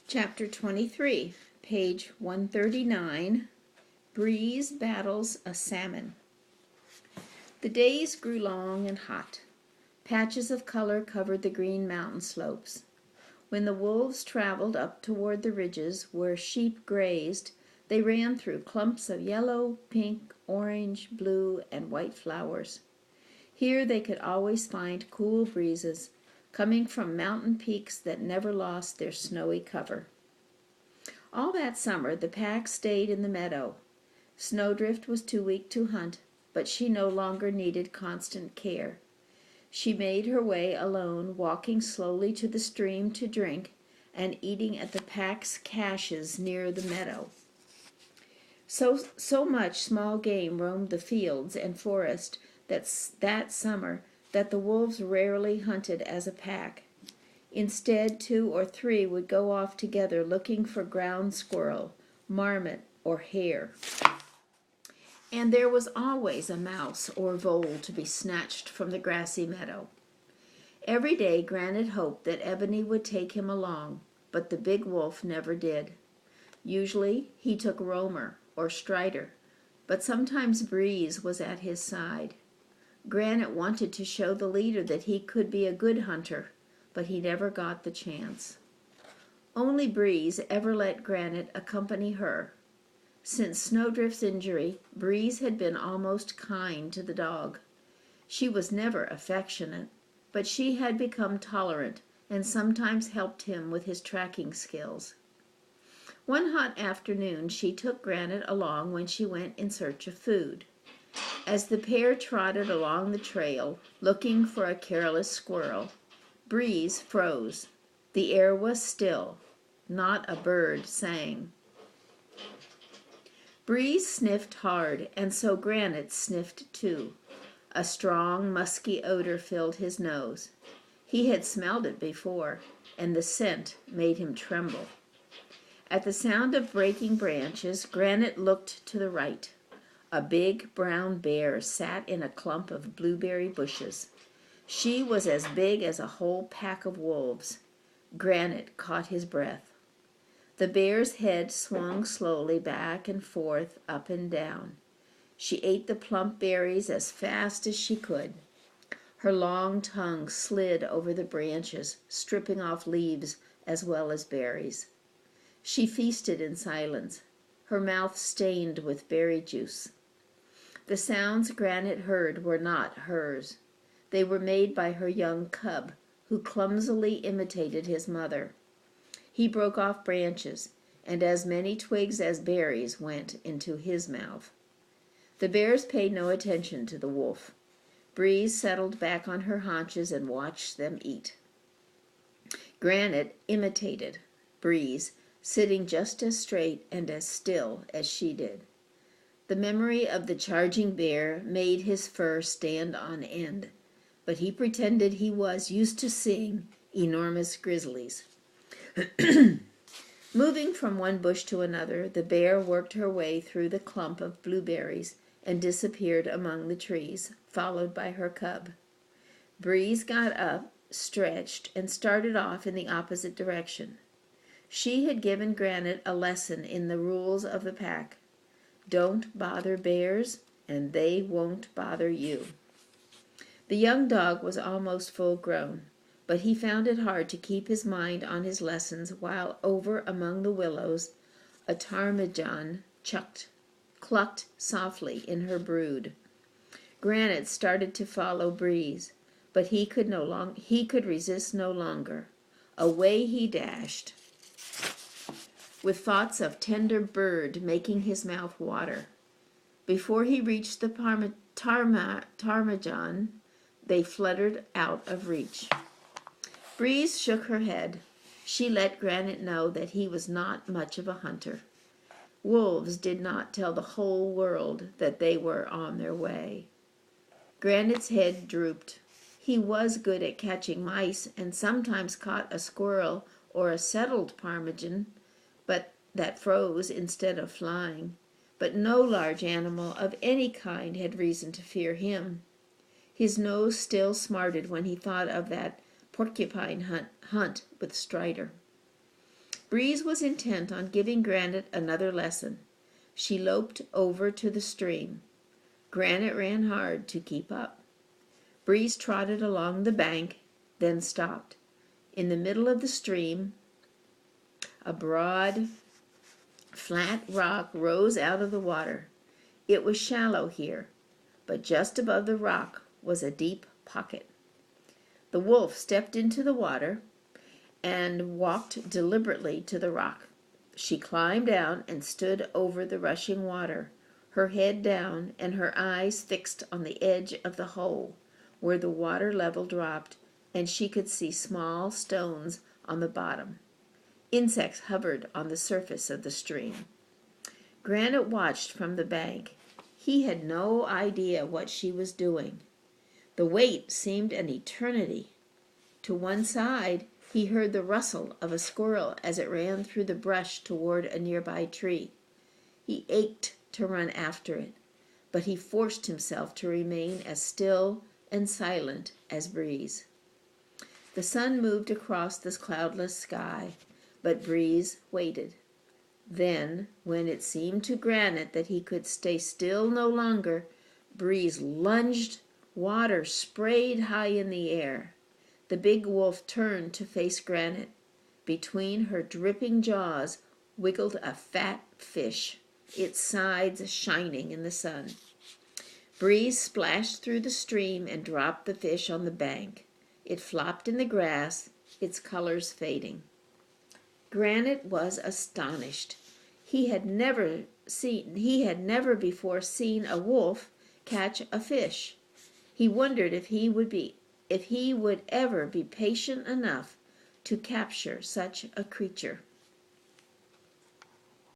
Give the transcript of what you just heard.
Chapter 23, page 139, Breeze Battles a Salmon. The days grew long and hot. Patches of color covered the green mountain slopes. When the wolves traveled up toward the ridges where sheep grazed, they ran through clumps of yellow, pink, orange, blue, and white flowers. Here they could always find cool breezes, coming from mountain peaks that never lost their snowy cover. All that summer the pack stayed in the meadow. Snowdrift was too weak to hunt, but she no longer needed constant care. She made her way alone, walking slowly to the stream to drink and eating at the pack's caches near the meadow. So much small game roamed the fields and forest that summer that the wolves rarely hunted as a pack. Instead, 2 or 3 would go off together looking for ground squirrel, marmot, or hare. And there was always a mouse or vole to be snatched from the grassy meadow. Every day Granite hoped that Ebony would take him along, but the big wolf never did. Usually he took Romer or Strider, but sometimes Breeze was at his side. Granite wanted to show the leader that he could be a good hunter, but he never got the chance. Only Breeze ever let Granite accompany her. Since Snowdrift's injury, Breeze had been almost kind to the dog. She was never affectionate, but she had become tolerant and sometimes helped him with his tracking skills. One hot afternoon she took Granite along when she went in search of food. As the pair trotted along the trail, looking for a careless squirrel, Breeze froze. The air was still. Not a bird sang. Breeze sniffed hard, and so Granite sniffed too. A strong, musky odor filled his nose. He had smelled it before, and the scent made him tremble. At the sound of breaking branches, Granite looked to the right. A big brown bear sat in a clump of blueberry bushes. She was as big as a whole pack of wolves. Granite caught his breath. The bear's head swung slowly back and forth, up and down. She ate the plump berries as fast as she could. Her long tongue slid over the branches, stripping off leaves as well as berries. She feasted in silence, her mouth stained with berry juice. The sounds Granite heard were not hers. They were made by her young cub, who clumsily imitated his mother. He broke off branches, and as many twigs as berries went into his mouth. The bears paid no attention to the wolf. Breeze settled back on her haunches and watched them eat. Granite imitated Breeze, sitting just as straight and as still as she did. The memory of the charging bear made his fur stand on end, but he pretended he was used to seeing enormous grizzlies. Moving from one bush to another, the bear worked her way through the clump of blueberries and disappeared among the trees, followed by her cub. Breeze got up, stretched, and started off in the opposite direction. She had given Granite a lesson in the rules of the pack. Don't bother bears, and they won't bother you. The young dog was almost full grown, but he found it hard to keep his mind on his lessons while over among the willows a ptarmigan clucked softly in her brood. Granite started to follow Breeze, but he could resist no longer. Away he dashed, with thoughts of tender bird making his mouth water. Before he reached the ptarmigan, they fluttered out of reach. Breeze shook her head. She let Granite know that he was not much of a hunter. Wolves did not tell the whole world that they were on their way. Granite's head drooped. He was good at catching mice and sometimes caught a squirrel or a settled ptarmigan, but that froze instead of flying. But no large animal of any kind had reason to fear him. His nose still smarted when he thought of that porcupine hunt with Strider. Breeze was intent on giving Granite another lesson. She loped over to the stream. Granite ran hard to keep up. Breeze trotted along the bank, then stopped. In the middle of the stream, a broad, flat rock rose out of the water. It was shallow here, but just above the rock was a deep pocket. The wolf stepped into the water and walked deliberately to the rock. She climbed down and stood over the rushing water, her head down and her eyes fixed on the edge of the hole, where the water level dropped, and she could see small stones on the bottom. Insects hovered on the surface of the stream. Granite watched from the bank. He had no idea what she was doing. The wait seemed an eternity. To one side, he heard the rustle of a squirrel as it ran through the brush toward a nearby tree. He ached to run after it, but he forced himself to remain as still and silent as Breeze. The sun moved across this cloudless sky, but Breeze waited. Then, when it seemed to Granite that he could stay still no longer, Breeze lunged. Water sprayed high in the air. The big wolf turned to face Granite. Between her dripping jaws wiggled a fat fish, its sides shining in the sun. Breeze splashed through the stream and dropped the fish on the bank. It flopped in the grass, its colors fading. Granite was astonished. He had never before seen a wolf catch a fish. He wondered if he would ever be patient enough to capture such a creature.